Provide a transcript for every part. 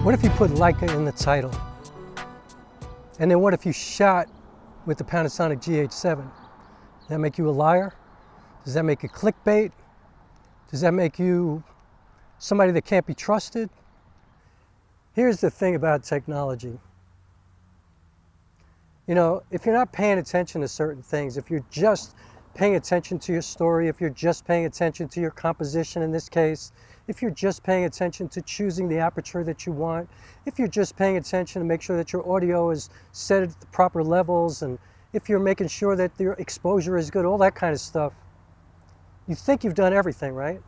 What if you put Leica in the title? And then what if you shot with the Panasonic GH7? Does that make you a liar? Does that make you clickbait? Does that make you somebody that can't be trusted? Here's the thing about technology. You know, if you're not paying attention to certain things, if you're just paying attention to your story, if you're just paying attention to your composition in this case, if you're just paying attention to choosing the aperture that you want, if you're just paying attention to make sure that your audio is set at the proper levels, and if you're making sure that your exposure is good, all that kind of stuff, you think you've done everything, right?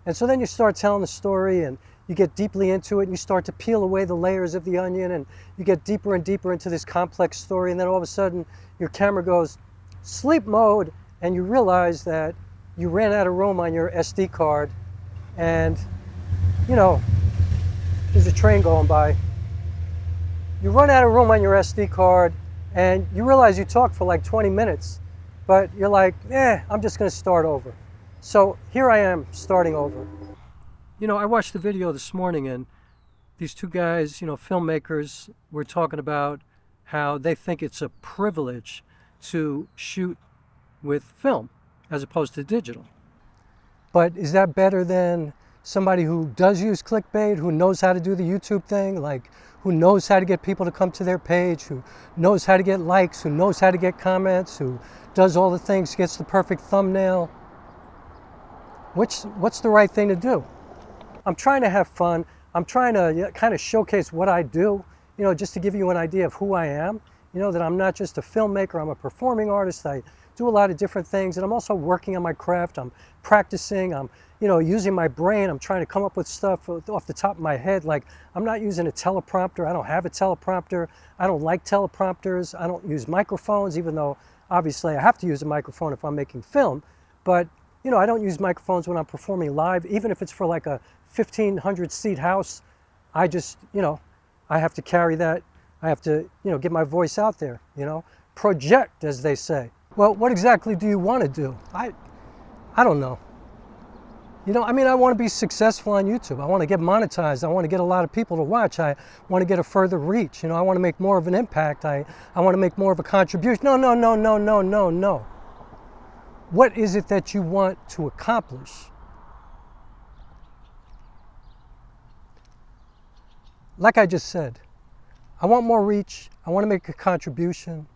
And so then you start telling the story and you get deeply into it and you start to peel away the layers of the onion and you get deeper and deeper into this complex story, and then all of a sudden your camera goes sleep mode and you realize that you ran out of room on your SD card. And, you know, there's a train going by. You run out of room on your SD card and you realize you talked for like 20 minutes, but you're like, I'm just going to start over. So here I am starting over. You know, I watched the video this morning and these two guys, you know, filmmakers, were talking about how they think it's a privilege to shoot with film as opposed to digital. But is that better than somebody who does use clickbait, who knows how to do the YouTube thing, like who knows how to get people to come to their page, who knows how to get likes, who knows how to get comments, who does all the things, gets the perfect thumbnail? What's the right thing to do? I'm trying to have fun. I'm trying to kind of showcase what I do, you know, just to give you an idea of who I am. You know, that I'm not just a filmmaker, I'm a performing artist. I do a lot of different things, and I'm also working on my craft. I'm practicing, I'm, you know, using my brain. I'm trying to come up with stuff off the top of my head. Like, I'm not using a teleprompter. I don't have a teleprompter. I don't like teleprompters. I don't use microphones, even though obviously I have to use a microphone if I'm making film. But, you know, I don't use microphones when I'm performing live, even if it's for like a 1,500 seat house. I just, you know, I have to carry that. I have to, you know, get my voice out there, you know, project, as they say. Well, what exactly do you want to do? I don't know. You know, I mean, I want to be successful on YouTube. I want to get monetized. I want to get a lot of people to watch. I want to get a further reach. You know, I want to make more of an impact. I want to make more of a contribution. No. What is it that you want to accomplish? Like I just said, I want more reach. I want to make a contribution.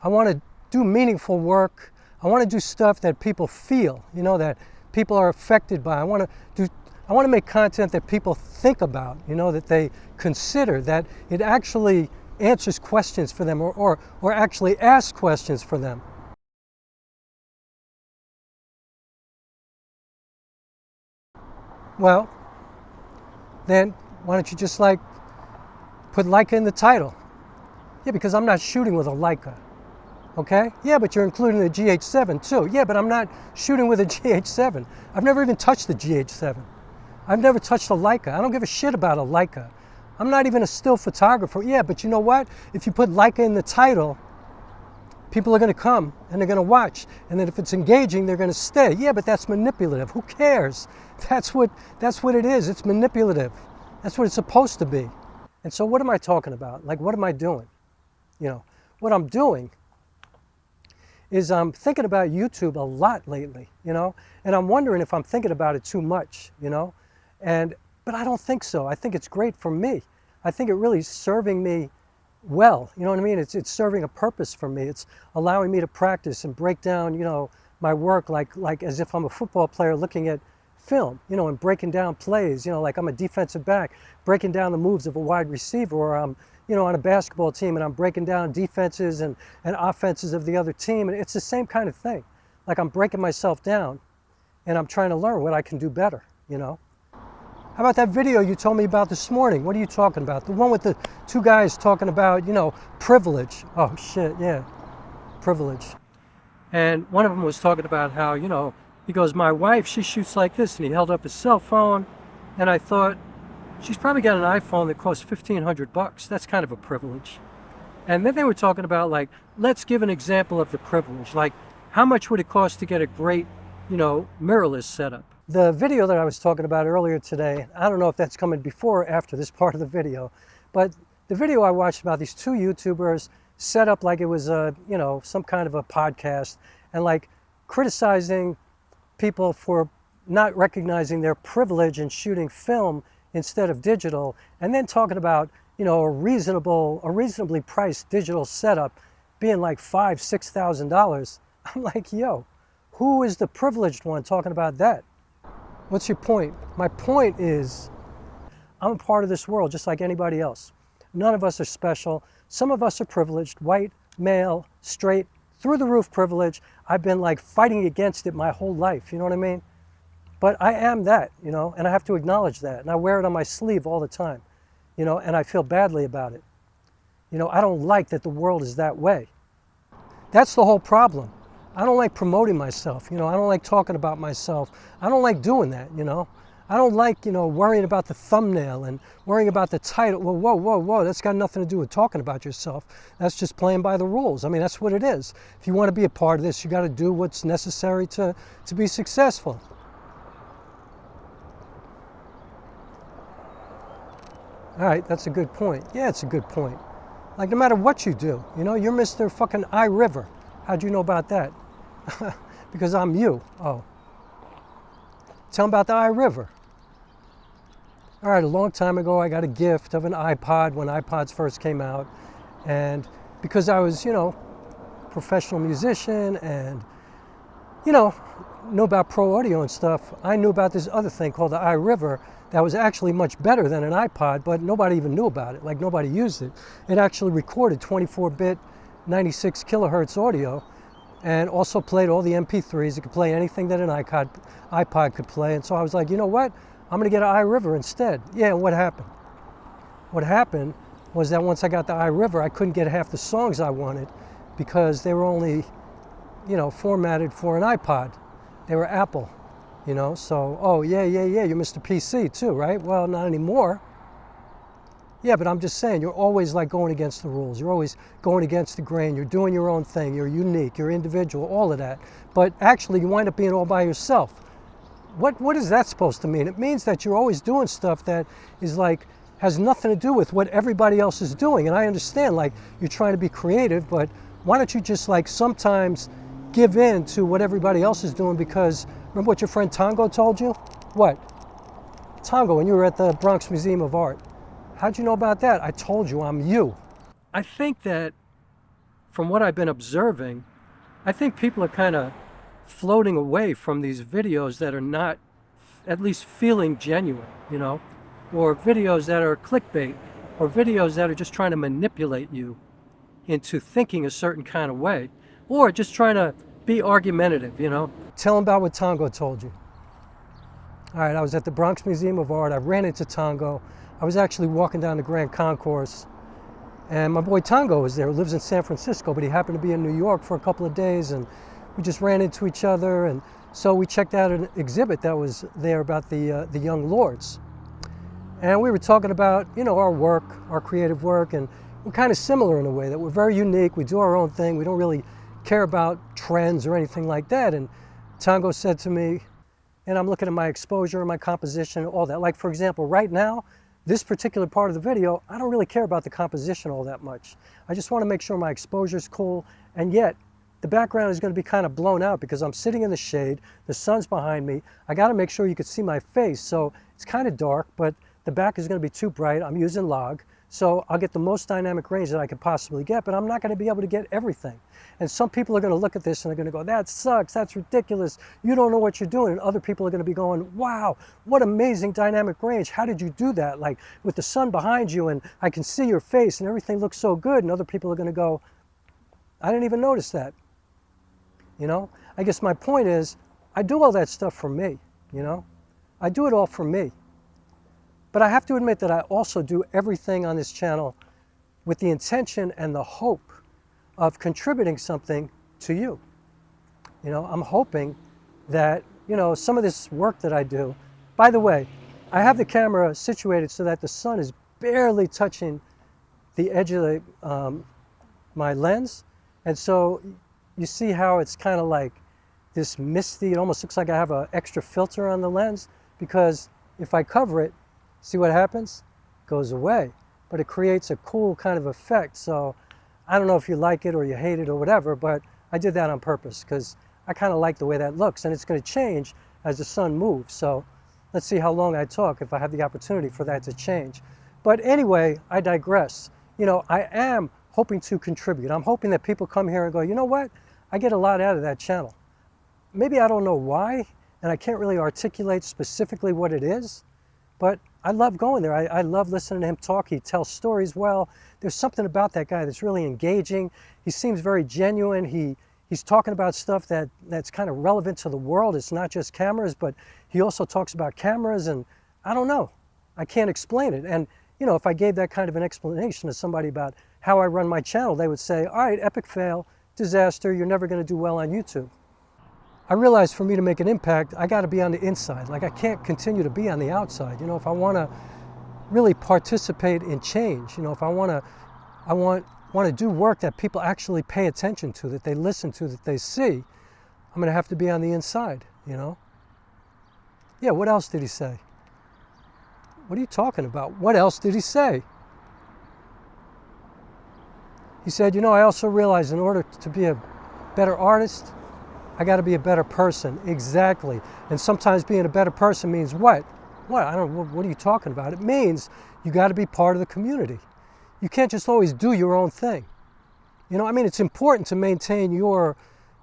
I want to do meaningful work. I want to do stuff that people feel, you know, that people are affected by. I want to make content that people think about, you know, that they consider, that it actually answers questions for them or actually asks questions for them. Well, then why don't you just like put Leica in the title? Yeah, because I'm not shooting with a Leica. Okay? Yeah, but you're including the GH7 too. Yeah, but I'm not shooting with a GH7. I've never even touched the GH7. I've never touched a Leica. I don't give a shit about a Leica. I'm not even a still photographer. Yeah, but you know what? If you put Leica in the title, people are going to come and they're going to watch. And then if it's engaging, they're going to stay. Yeah, but that's manipulative. Who cares? That's what it is. It's manipulative. That's what it's supposed to be. And so what am I talking about? Like, what am I doing? You know, what I'm doing is I'm thinking about YouTube a lot lately, you know, and I'm wondering if I'm thinking about it too much, you know, but I don't think so. I think it's great for me. I think it really is serving me well. You know what I mean? It's serving a purpose for me. It's allowing me to practice and break down, you know, my work like as if I'm a football player looking at film, you know, and breaking down plays, you know, like I'm a defensive back, breaking down the moves of a wide receiver, or I'm, you know, on a basketball team and I'm breaking down defenses and offenses of the other team. And it's the same kind of thing. Like I'm breaking myself down and I'm trying to learn what I can do better, you know? How about that video you told me about this morning? What are you talking about? The one with the two guys talking about, you know, privilege. Oh shit, yeah, privilege. And one of them was talking about how, you know, he goes, my wife, she shoots like this, and he held up his cell phone, and I thought, she's probably got an iPhone that costs $1,500. That's kind of a privilege. And then they were talking about, like, let's give an example of the privilege. Like, how much would it cost to get a great, you know, mirrorless setup? The video that I was talking about earlier today, I don't know if that's coming before or after this part of the video, but the video I watched about these two YouTubers set up like it was a, you know, some kind of a podcast, and like criticizing people for not recognizing their privilege in shooting film instead of digital, and then talking about, you know, a reasonably priced digital setup being like $5,000–$6,000. I'm like, yo, who is the privileged one talking about that? What's your point? My point is, I'm a part of this world just like anybody else. None of us are special. Some of us are privileged, white, male, straight, through the roof privilege. I've been like fighting against it my whole life, you know what I mean? But I am that, you know, and I have to acknowledge that. And I wear it on my sleeve all the time, you know, and I feel badly about it. You know, I don't like that the world is that way. That's the whole problem. I don't like promoting myself, you know, I don't like talking about myself. I don't like doing that, you know. I don't like, you know, worrying about the thumbnail and worrying about the title. Well, whoa, whoa, whoa, that's got nothing to do with talking about yourself. That's just playing by the rules. I mean, that's what it is. If you want to be a part of this, you got to do what's necessary to be successful. All right, that's a good point. Yeah, it's a good point. Like, no matter what you do, you know, you're Mr. fucking iRiver. How'd you know about that? Because I'm you. Oh. Tell them about the iRiver. All right, a long time ago, I got a gift of an iPod when iPods first came out. And because I was, you know, professional musician and, you know about pro audio and stuff, I knew about this other thing called the iRiver that was actually much better than an iPod, but nobody even knew about it. Like, nobody used it. It actually recorded 24-bit, 96 kilohertz audio, and also played all the MP3s. It could play anything that an iPod could play. And so I was like, you know what? I'm going to get an iRiver instead. Yeah, and what happened? What happened was that once I got the iRiver, I couldn't get half the songs I wanted because they were only, you know, formatted for an iPod. They were Apple, you know. So, oh, yeah, you're Mr. PC too, right? Well, not anymore. Yeah, but I'm just saying, you're always like going against the rules. You're always going against the grain. You're doing your own thing. You're unique. You're individual, all of that. But actually, you wind up being all by yourself. What is that supposed to mean? It means that you're always doing stuff that is like, has nothing to do with what everybody else is doing. And I understand, like, you're trying to be creative, but why don't you just like sometimes give in to what everybody else is doing? Because remember what your friend Tongo told you? What? Tongo, when you were at the Bronx Museum of Art. How'd you know about that? I told you, I'm you. I think that from what I've been observing, I think people are kind of floating away from these videos that are not at least feeling genuine, you know, or videos that are clickbait, or videos that are just trying to manipulate you into thinking a certain kind of way, or just trying to be argumentative, you know. Tell them about what Tongo told you. All right, I was at the Bronx Museum of Art. I ran into Tongo. I was actually walking down the Grand Concourse, and my boy Tongo was there, who lives in San Francisco, but he happened to be in New York for a couple of days, and we just ran into each other. And so we checked out an exhibit that was there about the young lords. And we were talking about, you know, our work, our creative work, and we're kind of similar in a way that we're very unique. We do our own thing. We don't really care about trends or anything like that. And Tongo said to me, and I'm looking at my exposure, my composition, all that. Like, for example, right now, this particular part of the video, I don't really care about the composition all that much. I just want to make sure my exposure is cool, and yet the background is going to be kind of blown out because I'm sitting in the shade, the sun's behind me. I got to make sure you can see my face, so it's kind of dark, but the back is going to be too bright. I'm using log, So I'll get the most dynamic range that I could possibly get, but I'm not going to be able to get everything. And some people are going to look at this and they're going to go, that sucks, that's ridiculous, you don't know what you're doing. And other people are going to be going, wow, what amazing dynamic range, how did you do that? Like with the sun behind you and I can see your face and everything looks so good. And other people are going to go, I didn't even notice that. You know, I guess my point is, I do all that stuff for me, you know? I do it all for me. But I have to admit that I also do everything on this channel with the intention and the hope of contributing something to you. You know, I'm hoping that, you know, some of this work that I do, by the way, I have the camera situated so that the sun is barely touching the edge of my lens. And so you see how it's kind of like this misty, it almost looks like I have an extra filter on the lens, because if I cover it, see what happens? It goes away, but it creates a cool kind of effect. So I don't know if you like it or you hate it or whatever, but I did that on purpose because I kind of like the way that looks, and it's going to change as the sun moves. So let's see how long I talk if I have the opportunity for that to change. But anyway, I digress. You know, I am hoping to contribute. I'm hoping that people come here and go, you know what? I get a lot out of that channel. Maybe I don't know why, and I can't really articulate specifically what it is, but I love going there. I love listening to him talk. He tells stories well. There's something about that guy that's really engaging. He seems very genuine. He's talking about stuff that's kind of relevant to the world. It's not just cameras, but he also talks about cameras, and I don't know. I can't explain it. And, you know, if I gave that kind of an explanation to somebody about how I run my channel, they would say, all right, epic fail, disaster, you're never going to do well on YouTube. I realized for me to make an impact, I got to be on the inside. Like I can't continue to be on the outside. You know, if I want to really participate in change, you know, if I want to do work that people actually pay attention to, that they listen to, that they see, I'm going to have to be on the inside, you know? Yeah, what else did he say? What are you talking about? What else did he say? He said, you know, I also realized in order to be a better artist, I got to be a better person. Exactly. And sometimes being a better person means what? What? I don't know. What are you talking about? It means you got to be part of the community. You can't just always do your own thing. You know, I mean, it's important to maintain your,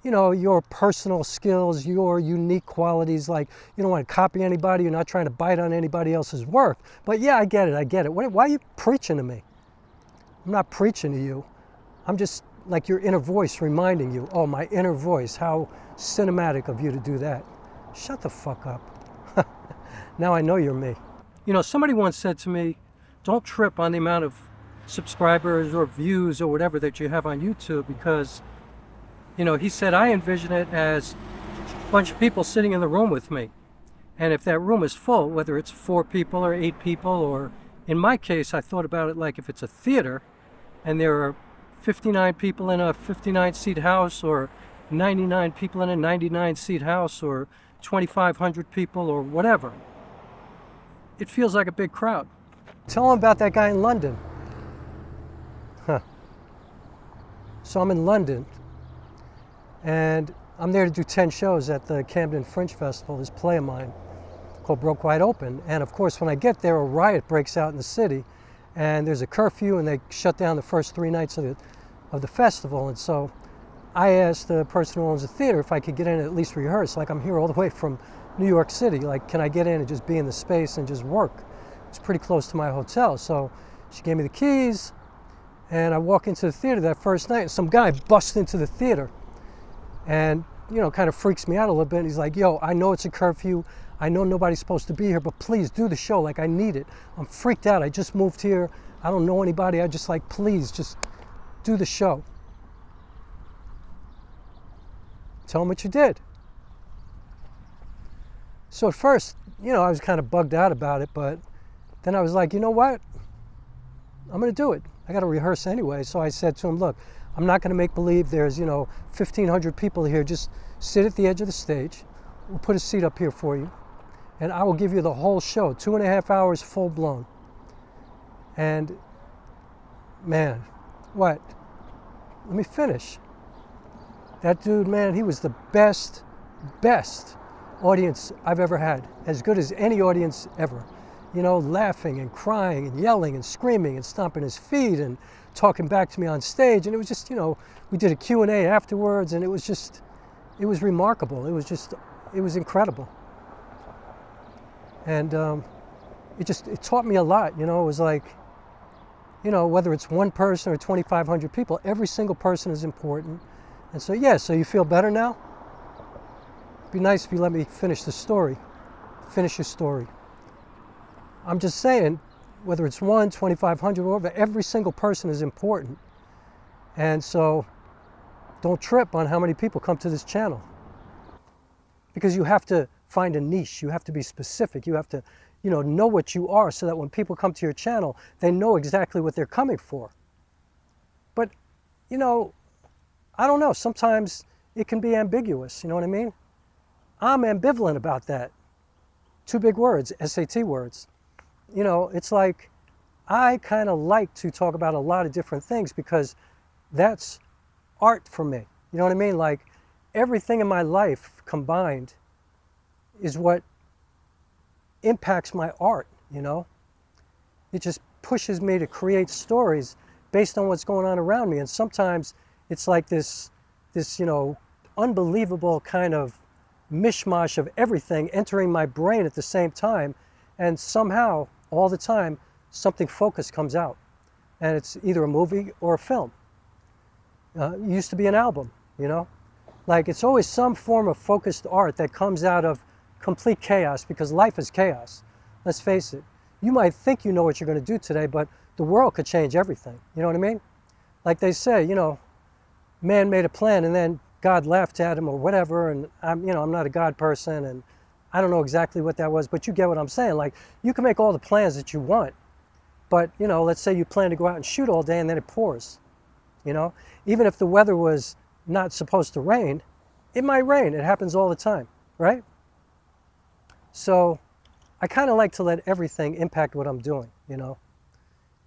you know, your personal skills, your unique qualities. Like, you don't want to copy anybody. You're not trying to bite on anybody else's work. But yeah, I get it. I get it. Why are you preaching to me? I'm not preaching to you. I'm just like your inner voice reminding you, oh, my inner voice, how cinematic of you to do that. Shut the fuck up. Now I know you're me. You know, somebody once said to me, don't trip on the amount of subscribers or views or whatever that you have on YouTube, because, you know, he said, I envision it as a bunch of people sitting in the room with me. And if that room is full, whether it's 4 people or 8 people, or in my case, I thought about it like if it's a theater and there are 59 people in a 59-seat house, or 99 people in a 99-seat house, or 2,500 people, or whatever. It feels like a big crowd. Tell them about that guy in London. Huh. So I'm in London, and I'm there to do 10 shows at the Camden Fringe Festival, this play of mine called Broke Wide Open. And of course, when I get there, a riot breaks out in the city, and there's a curfew, and they shut down the first 3 nights of the festival. And so I asked the person who owns the theater if I could get in and at least rehearse. Like, I'm here all the way from New York City. Like, can I get in and just be in the space and just work? It's pretty close to my hotel. So she gave me the keys, and I walk into the theater that first night, and some guy busts into the theater and, you know, kind of freaks me out a little bit. And he's like, yo, I know it's a curfew. I know nobody's supposed to be here, but please do the show. Like, I need it. I'm freaked out. I just moved here. I don't know anybody. I just like, please just do the show. Tell him what you did. So at first, you know, I was kind of bugged out about it, but then I was like, you know what? I'm going to do it. I got to rehearse anyway. So I said to him, look, I'm not going to make believe there's, you know, 1,500 people here. Just sit at the edge of the stage. We'll put a seat up here for you, and I will give you the whole show, 2.5 hours full blown. And man, what? Let me finish. That dude, man, he was the best audience I've ever had. As good as any audience ever. you know, laughing and crying and yelling and screaming and stomping his feet and talking back to me on stage. And it was just, you know, we did a Q&A afterwards, and it was just, it was remarkable. It was just, it was incredible. And it taught me a lot, you know. It was like, you know, whether it's one person or 2,500 people, every single person is important. And so, yeah, so you feel better now? It'd be nice if you let me finish the story. Finish your story. I'm just saying, whether it's 1, 2,500, or whatever, every single person is important. And so, don't trip on how many people come to this channel. Because you have to find a niche. You have to be specific. You have to, you know what you are, so that when people come to your channel, they know exactly what they're coming for. But, you know, I don't know. Sometimes it can be ambiguous. You know what I mean? I'm ambivalent about that. 2 big words, SAT words. You know, it's like I kind of like to talk about a lot of different things because that's art for me. You know what I mean? Like everything in my life combined is what impacts my art, you know? It just pushes me to create stories based on what's going on around me. And sometimes it's like this, you know, unbelievable kind of mishmash of everything entering my brain at the same time. And somehow, all the time, something focused comes out. And it's either a movie or a film. It used to be an album, you know? Like it's always some form of focused art that comes out of complete chaos, because life is chaos. Let's face it. You might think you know what you're going to do today, but the world could change everything. You know what I mean? Like they say, you know, man made a plan and then God laughed at him or whatever. And I'm not a God person, and I don't know exactly what that was, but you get what I'm saying. Like you can make all the plans that you want, but you know, let's say you plan to go out and shoot all day and then it pours. You know, even if the weather was not supposed to rain, it might rain. It happens all the time, right? So I kind of like to let everything impact what I'm doing, you know.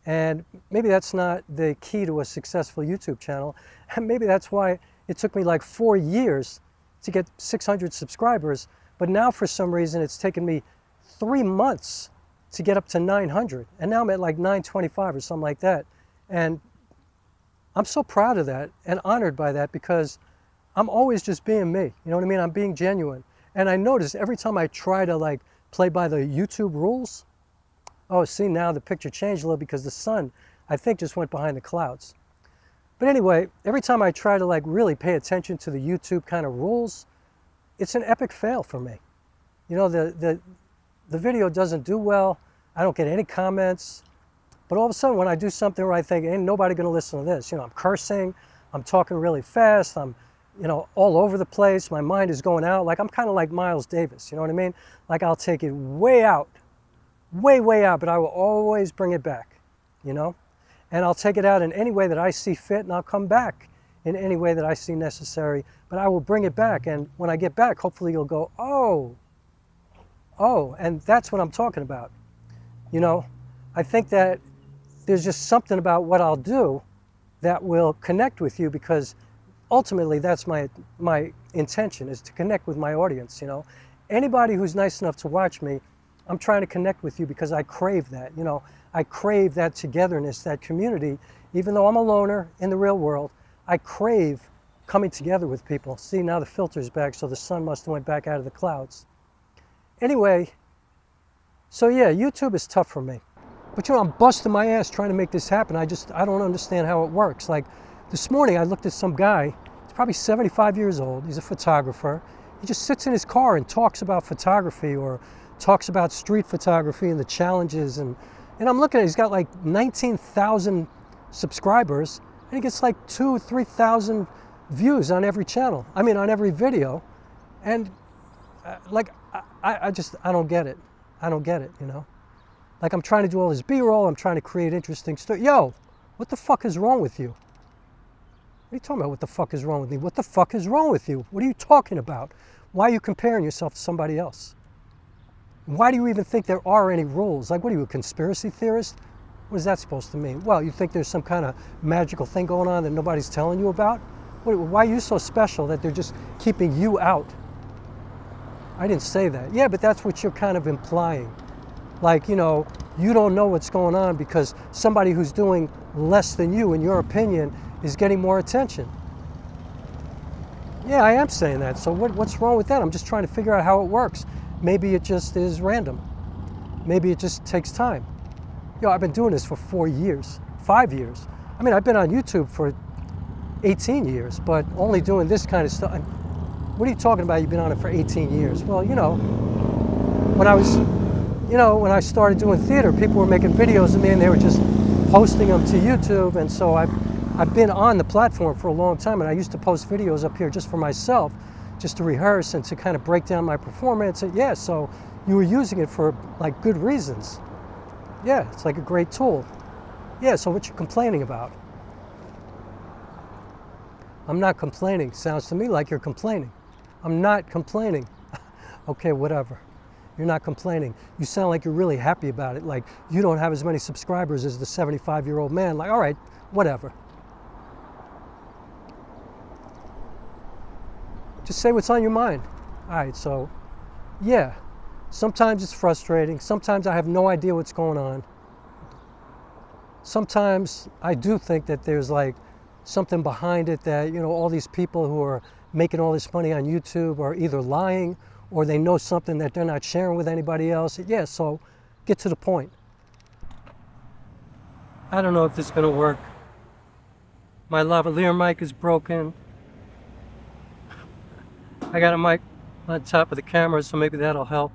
And maybe that's not the key to a successful YouTube channel. And maybe that's why it took me like 4 years to get 600 subscribers. But now for some reason it's taken me 3 months to get up to 900. And now I'm at like 925 or something like that. And I'm so proud of that and honored by that, because I'm always just being me. You know what I mean? I'm being genuine. And I notice every time I try to like play by the YouTube rules, oh, see, now the picture changed a little because the sun, I think, just went behind the clouds. But anyway, every time I try to like really pay attention to the YouTube kind of rules, it's an epic fail for me. You know, the video doesn't do well. I don't get any comments. But all of a sudden, when I do something where I think, ain't nobody gonna listen to this, you know, I'm cursing, I'm talking really fast, I'm, you know, all over the place, my mind is going out. Like I'm kind of like Miles Davis, you know what I mean? Like I'll take it way out, way out, but I will always bring it back, you know? And I'll take it out in any way that I see fit, and I'll come back in any way that I see necessary, but I will bring it back. And when I get back, hopefully you'll go, oh, and that's what I'm talking about. You know, I think that there's just something about what I'll do that will connect with you, because ultimately that's my intention, is to connect with my audience, you know. Anybody who's nice enough to watch me, I'm trying to connect with you because I crave that, you know. I crave that togetherness, that community. Even though I'm a loner in the real world, I crave coming together with people. See, now the filter's back, so the sun must have went back out of the clouds. Anyway, so yeah, YouTube is tough for me. But you know, I'm busting my ass trying to make this happen. I don't understand how it works. Like this morning I looked at some guy, he's probably 75 years old, he's a photographer. He just sits in his car and talks about photography, or talks about street photography and the challenges. And I'm looking at it, he's got like 19,000 subscribers, and he gets like 2,000 or 3,000 views on every channel. I mean, on every video. And like, I don't get it. I don't get it, you know? Like I'm trying to do all this B-roll, I'm trying to create interesting stuff. Yo, what the fuck is wrong with you? What are you talking about? What the fuck is wrong with me? What the fuck is wrong with you? What are you talking about? Why are you comparing yourself to somebody else? Why do you even think there are any rules? Like, what are you, a conspiracy theorist? What is that supposed to mean? Well, you think there's some kind of magical thing going on that nobody's telling you about? Why are you so special that they're just keeping you out? I didn't say that. Yeah, but that's what you're kind of implying. Like, you know, you don't know what's going on because somebody who's doing less than you, in your opinion, is getting more attention. Yeah, I am saying that. So what's wrong with that? I'm just trying to figure out how it works. Maybe it just is random. Maybe it just takes time. You know, I've been doing this for 4 years, 5 years. I mean, I've been on YouTube for 18 years, but only doing this kind of stuff. What are you talking about? You've been on it for 18 years. Well, you know, when I started doing theater, people were making videos of me and they were just posting them to YouTube. And so I've been on the platform for a long time, and I used to post videos up here just for myself, just to rehearse and to kind of break down my performance. And yeah, so you were using it for like good reasons. Yeah, it's like a great tool. Yeah, so what you complaining about? I'm not complaining. Sounds to me like you're complaining. I'm not complaining. Okay, whatever. You're not complaining. You sound like you're really happy about it. Like you don't have as many subscribers as the 75-year-old man. Like, all right, whatever. Just say what's on your mind. All right, so yeah, sometimes it's frustrating. Sometimes I have no idea what's going on. Sometimes I do think that there's like something behind it, that, you know, all these people who are making all this money on YouTube are either lying or they know something that they're not sharing with anybody else. Yeah, so get to the point. I don't know if this is gonna work. My lavalier mic is broken. I got a mic on top of the camera, so maybe that'll help.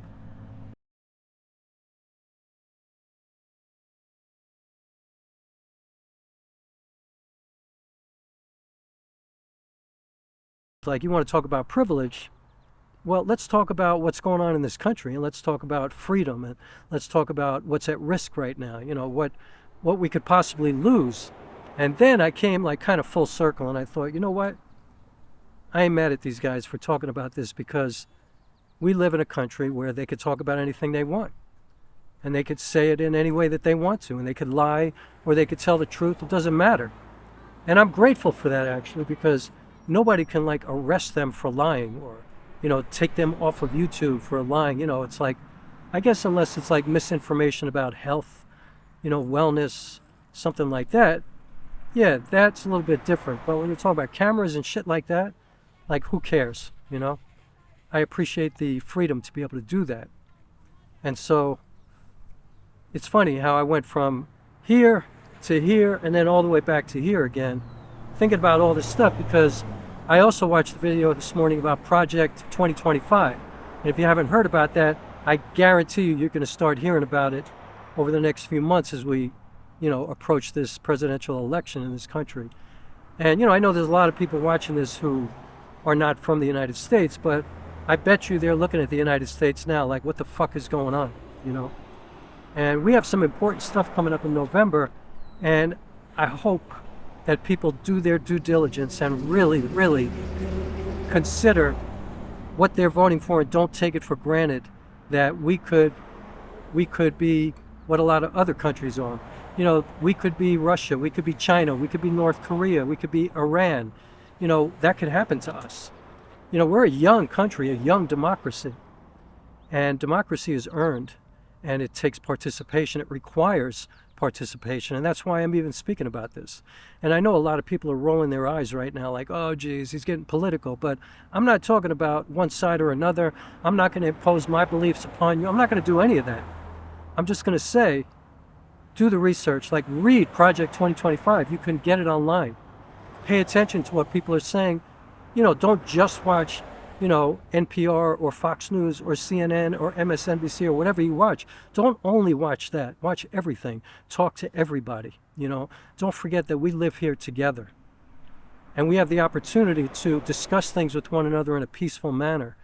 Like, you want to talk about privilege? Well, let's talk about what's going on in this country, and let's talk about freedom, and let's talk about what's at risk right now, you know, what we could possibly lose. And then I came like kind of full circle, and I thought, you know what? I ain't mad at these guys for talking about this, because we live in a country where they could talk about anything they want. And they could say it in any way that they want to, and they could lie or they could tell the truth. It doesn't matter. And I'm grateful for that, actually, because nobody can like arrest them for lying, or, you know, take them off of YouTube for lying. You know, it's like, I guess unless it's like misinformation about health, you know, wellness, something like that. Yeah, that's a little bit different. But when you're talking about cameras and shit like that, like, who cares, you know? I appreciate the freedom to be able to do that. And so it's funny how I went from here to here and then all the way back to here again, thinking about all this stuff, because I also watched the video this morning about Project 2025. And if you haven't heard about that, I guarantee you, you're going to start hearing about it over the next few months as we, you know, approach this presidential election in this country. And, you know, I know there's a lot of people watching this who are not from the United States, but I bet you they're looking at the United States now like, what the fuck is going on, you know? And we have some important stuff coming up in November, and I hope that people do their due diligence and really, really consider what they're voting for, and don't take it for granted that we could be what a lot of other countries are. You know, we could be Russia, we could be China, we could be North Korea, we could be Iran. You know, that could happen to us. You know, we're a young country, a young democracy. And democracy is earned, and it takes participation. It requires participation, and that's why I'm even speaking about this. And I know a lot of people are rolling their eyes right now like, oh geez, he's getting political. But I'm not talking about one side or another. I'm not going to impose my beliefs upon you. I'm not going to do any of that. I'm just going to say, do the research, like read Project 2025. You can get it online. Pay attention to what people are saying. You know, don't just watch, you know, NPR or Fox News or CNN or MSNBC or whatever you watch. Don't only watch that. Watch everything. Talk to everybody, you know. Don't forget that we live here together. And we have the opportunity to discuss things with one another in a peaceful manner.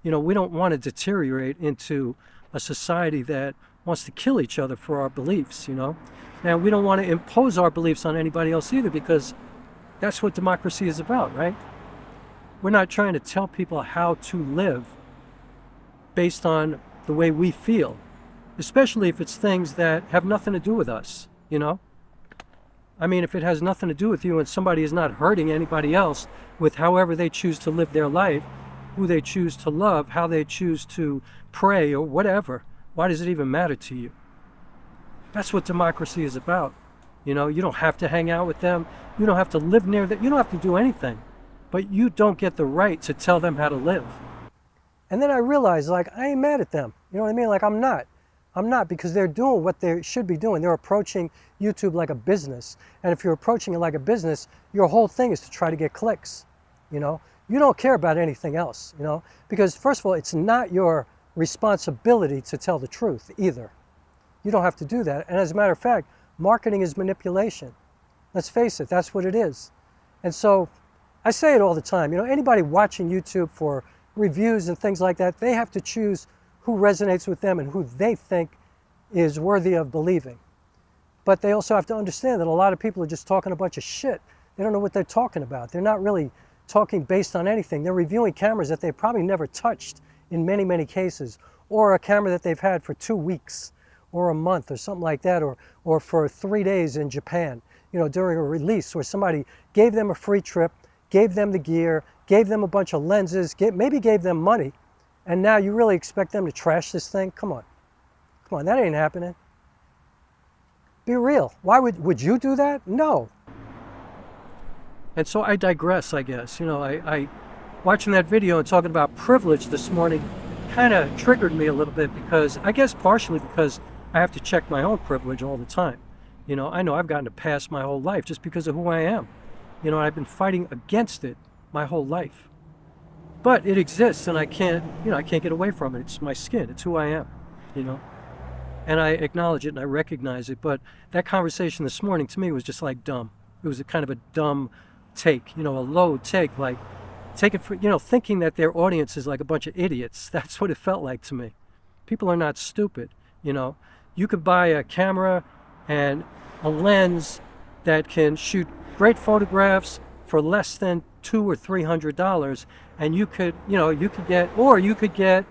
You know, we don't want to deteriorate into a society that wants to kill each other for our beliefs, you know. And we don't want to impose our beliefs on anybody else either, because that's what democracy is about, right? We're not trying to tell people how to live based on the way we feel, especially if it's things that have nothing to do with us, you know? I mean, if it has nothing to do with you and somebody is not hurting anybody else with however they choose to live their life, who they choose to love, how they choose to pray or whatever, Why does it even matter to you? That's what democracy is about. You know, you don't have to hang out with them. You don't have to live near them. You don't have to do anything. But you don't get the right to tell them how to live. And then I realized, like, I ain't mad at them. You know what I mean? Like, I'm not. I'm not, because they're doing what they should be doing. They're approaching YouTube like a business. And if you're approaching it like a business, your whole thing is to try to get clicks. You know, you don't care about anything else, you know, because first of all, it's not your responsibility to tell the truth either. You don't have to do that. And as a matter of fact, marketing is manipulation. Let's face it, that's what it is. And so I say it all the time, you know, anybody watching YouTube for reviews and things like that, they have to choose who resonates with them and who they think is worthy of believing. But they also have to understand that a lot of people are just talking a bunch of shit. They don't know what they're talking about. They're not really talking based on anything. They're reviewing cameras that they've probably never touched in many, many cases, or a camera that they've had for 2 weeks or a month or something like that, or for 3 days in Japan, you know, during a release where somebody gave them a free trip, gave them the gear, gave them a bunch of lenses, maybe gave them money, and now you really expect them to trash this thing? Come on. Come on, that ain't happening. Be real. Why would you do that? No. And so I digress, I guess. You know, I watching that video and talking about privilege this morning kind of triggered me a little bit, because I guess partially because I have to check my own privilege all the time. You know I've gotten a pass my whole life just because of who I am. You know, I've been fighting against it my whole life. But it exists, and I can't get away from it. It's my skin. It's who I am, you know. And I acknowledge it and I recognize it. But that conversation this morning to me was just like dumb. It was a kind of a dumb take, you know, a low take, like take it for, you know, thinking that their audience is like a bunch of idiots. That's what it felt like to me. People are not stupid, you know. You could buy a camera and a lens that can shoot great photographs for less than $200 or $300, and you could get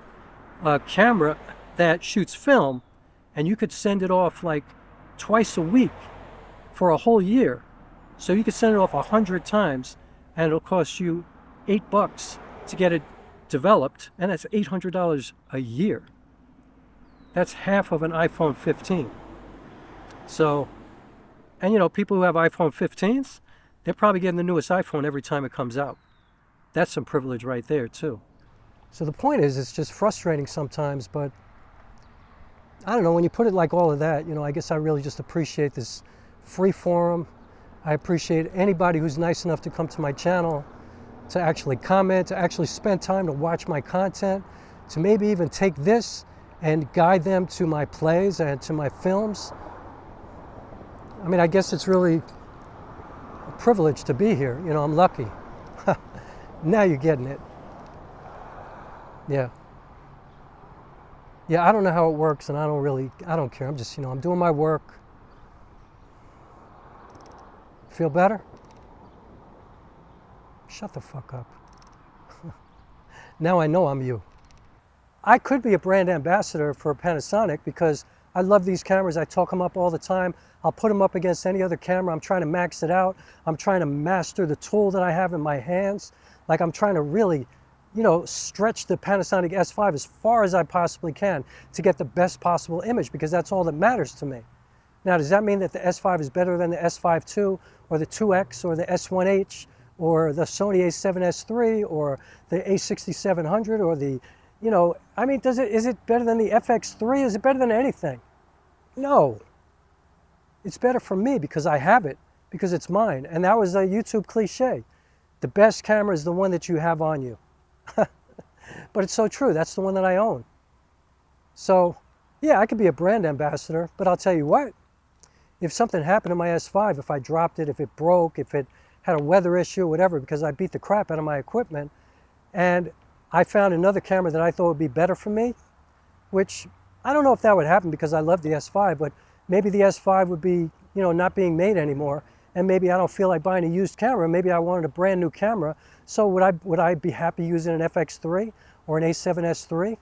a camera that shoots film, and you could send it off like twice a week for a whole year. So you could send it off 100 times, and it'll cost you $8 to get it developed, and that's $800 a year. That's half of an iPhone 15. So, and you know, people who have iPhone 15s, they're probably getting the newest iPhone every time it comes out. That's some privilege right there too. So the point is, it's just frustrating sometimes, but I don't know, when you put it like all of that, you know, I guess I really just appreciate this free forum. I appreciate anybody who's nice enough to come to my channel, to actually comment, to actually spend time to watch my content, to maybe even take this and guide them to my plays and to my films. I mean, I guess it's really a privilege to be here. You know, I'm lucky. Now you're getting it. Yeah. Yeah, I don't know how it works, and I don't care. I'm just, you know, I'm doing my work. Feel better? Shut the fuck up. Now I know I'm you. I could be a brand ambassador for Panasonic because I love these cameras. I talk them up all the time. I'll put them up against any other camera. I'm trying to max it out. I'm trying to master the tool that I have in my hands. Like, I'm trying to really, you know, stretch the Panasonic S5 as far as I possibly can to get the best possible image, because that's all that matters to me. Now, does that mean that the S5 is better than the S5 II or the 2X or the S1H or the Sony A7 S3 or the A6700 or the, you know, I mean, is it better than the FX3? Is it better than anything? No. It's better for me because I have it, because it's mine. And that was a YouTube cliche. The best camera is the one that you have on you. But it's so true. That's the one that I own. So, yeah, I could be a brand ambassador, but I'll tell you what. If something happened to my S5, if I dropped it, if it broke, if it had a weather issue, whatever, because I beat the crap out of my equipment, and I found another camera that I thought would be better for me, which I don't know if that would happen because I love the S5, but maybe the S5 would be, you know, not being made anymore, and maybe I don't feel like buying a used camera. Maybe I wanted a brand new camera. So would I be happy using an FX3 or an A7S3,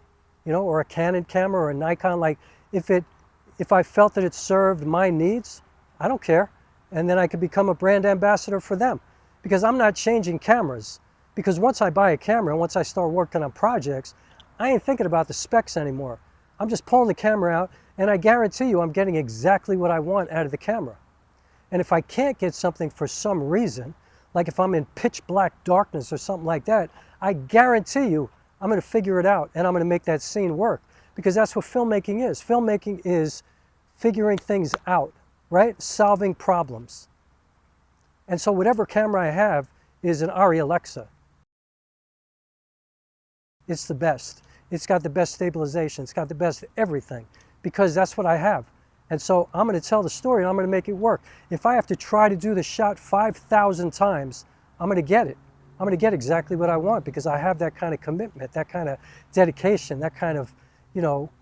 you know, or a Canon camera or a Nikon? Like, if I felt that it served my needs, I don't care. And then I could become a brand ambassador for them, because I'm not changing cameras. Because once I buy a camera and once I start working on projects, I ain't thinking about the specs anymore. I'm just pulling the camera out, and I guarantee you I'm getting exactly what I want out of the camera. And if I can't get something for some reason, like if I'm in pitch black darkness or something like that, I guarantee you I'm going to figure it out and I'm going to make that scene work, because that's what filmmaking is. Filmmaking is figuring things out, right? Solving problems. And so whatever camera I have is an Arri Alexa. It's the best. It's got the best stabilization. It's got the best everything, because that's what I have. And so I'm going to tell the story and I'm going to make it work. If I have to try to do the shot 5,000 times, I'm going to get it. I'm going to get exactly what I want, because I have that kind of commitment, that kind of dedication, that kind of,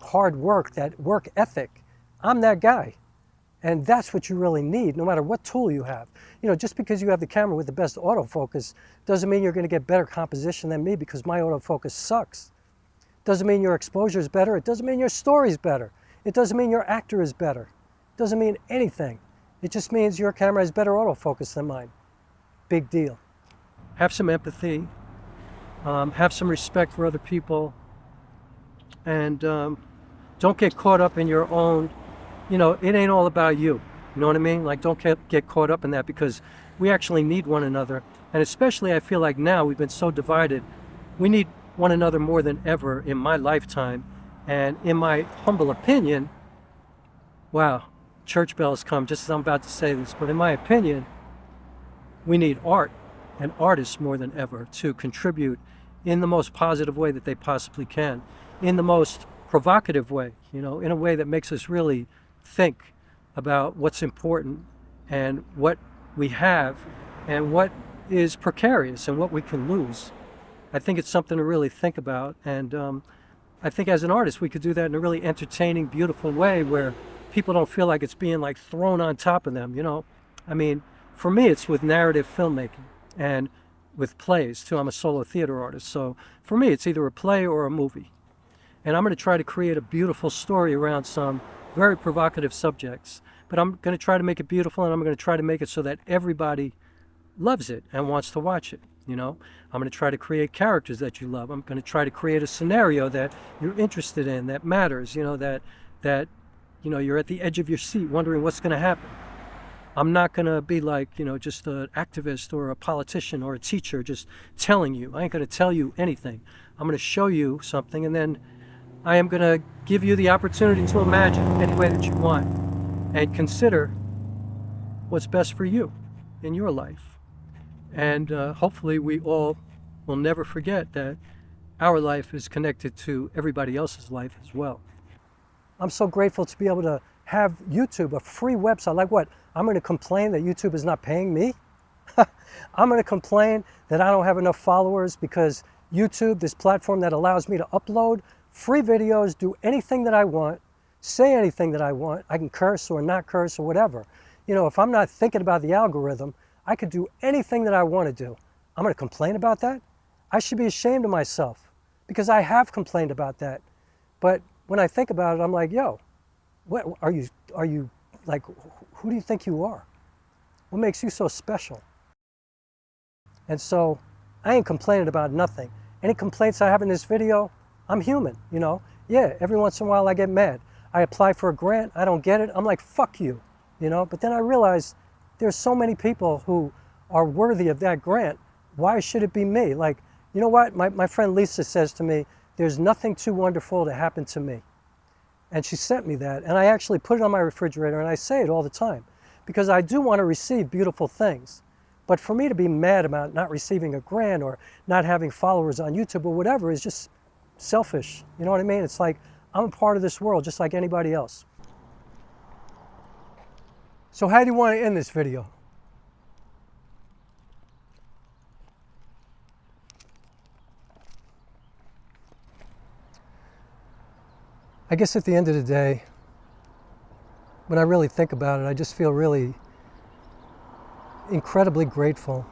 hard work, that work ethic. I'm that guy. And that's what you really need, no matter what tool you have. Just because you have the camera with the best autofocus doesn't mean you're going to get better composition than me, because my autofocus sucks. Doesn't mean your exposure is better. It doesn't mean your story's better. It doesn't mean your actor is better. It doesn't mean anything. It just means your camera has better autofocus than mine. Big deal. Have some empathy. Have some respect for other people. And don't get caught up in your own, it ain't all about you. You know what I mean? Like, don't get caught up in that, because we actually need one another. And especially I feel like now we've been so divided. We need one another more than ever in my lifetime. And in my humble opinion, wow, church bells come just as I'm about to say this, but in my opinion, we need art and artists more than ever to contribute in the most positive way that they possibly can, in the most provocative way, in a way that makes us really think about what's important and what we have and what is precarious and what we can lose. I think it's something to really think about, and I think as an artist we could do that in a really entertaining, beautiful way where people don't feel like it's being like thrown on top of them, I mean, for me it's with narrative filmmaking and with plays too. I'm a solo theater artist, so for me it's either a play or a movie. And I'm going to try to create a beautiful story around some very provocative subjects, but I'm going to try to make it beautiful, and I'm going to try to make it so that everybody loves it and wants to watch it. I'm going to try to create characters that you love. I'm going to try to create a scenario that you're interested in, that matters, that you're at the edge of your seat wondering what's going to happen. I'm not going to be like, just an activist or a politician or a teacher just telling you. I ain't going to tell you anything. I'm going to show you something, and then I am going to give you the opportunity to imagine any way that you want and consider what's best for you in your life. And hopefully we all will never forget that our life is connected to everybody else's life as well. I'm so grateful to be able to have YouTube, a free website. Like what? I'm going to complain that YouTube is not paying me? I'm going to complain that I don't have enough followers because YouTube, this platform that allows me to upload free videos, do anything that I want, say anything that I want. I can curse or not curse or whatever. If I'm not thinking about the algorithm, I could do anything that I want to do. I'm going to complain about that? I should be ashamed of myself, because I have complained about that. But when I think about it, I'm like, yo, what are you like, who do you think you are? What makes you so special? And so I ain't complaining about nothing. Any complaints I have in this video, I'm human, Yeah, every once in a while I get mad. I apply for a grant, I don't get it, I'm like, fuck you, But then I realize there's so many people who are worthy of that grant. Why should it be me? Like, you know what? My friend Lisa says to me, there's nothing too wonderful to happen to me. And she sent me that, and I actually put it on my refrigerator, and I say it all the time, because I do want to receive beautiful things. But for me to be mad about not receiving a grant or not having followers on YouTube or whatever is just selfish. You know what I mean? It's like, I'm a part of this world just like anybody else. So how do you want to end this video? I guess at the end of the day, when I really think about it, I just feel really incredibly grateful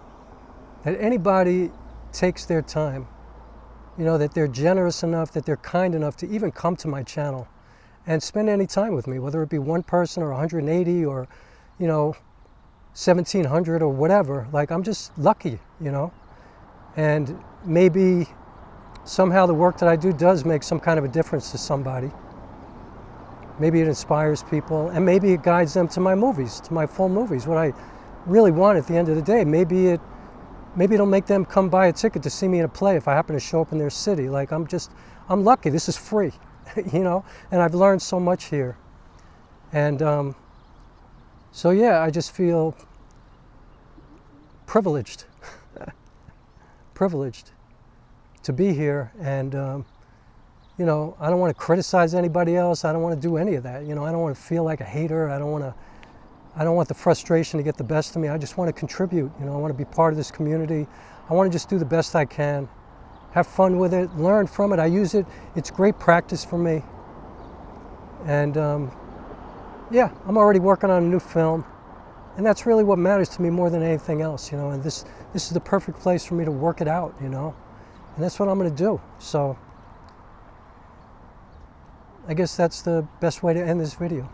that anybody takes their time, that they're generous enough, that they're kind enough to even come to my channel and spend any time with me, whether it be one person or 180 or, 1,700 or whatever. Like, I'm just lucky, and maybe somehow the work that I do does make some kind of a difference to somebody. maybe it inspires people, and maybe it guides them to my movies, to my full movies, what I really want at the end of the day. Maybe it'll make them come buy a ticket to see me in a play if I happen to show up in their city. Like, I'm lucky, this is free, you know, and I've learned so much here. And so yeah, I just feel privileged, privileged to be here. And you know, I don't want to criticize anybody else. I don't want to do any of that. You know, I don't want to feel like a hater. I don't want the frustration to get the best of me. I just want to contribute. You know, I want to be part of this community. I want to just do the best I can, have fun with it, learn from it. I use it. It's great practice for me. And yeah, I'm already working on a new film, and that's really what matters to me more than anything else. You know, and this is the perfect place for me to work it out. You know, and that's what I'm going to do. So I guess that's the best way to end this video.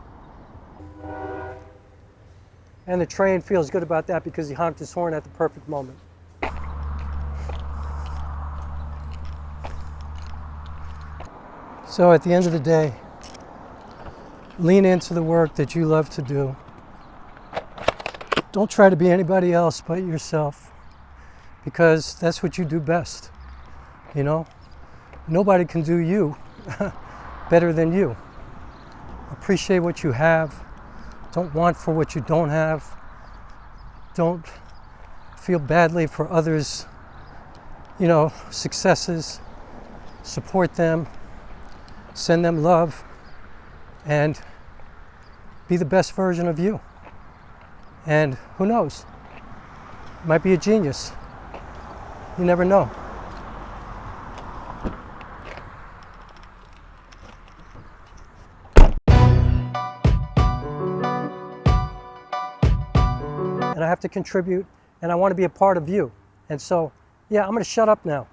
And the train feels good about that because he honked his horn at the perfect moment. So at the end of the day, lean into the work that you love to do. Don't try to be anybody else but yourself, because that's what you do best. You know, nobody can do you better than you. Appreciate what you have. Don't want for what you don't have. Don't feel badly for others, you know, successes. Support them. Send them love. And be the best version of you. And who knows? Might be a genius. You never know. And I have to contribute, and I want to be a part of you. And so, yeah, I'm going to shut up now.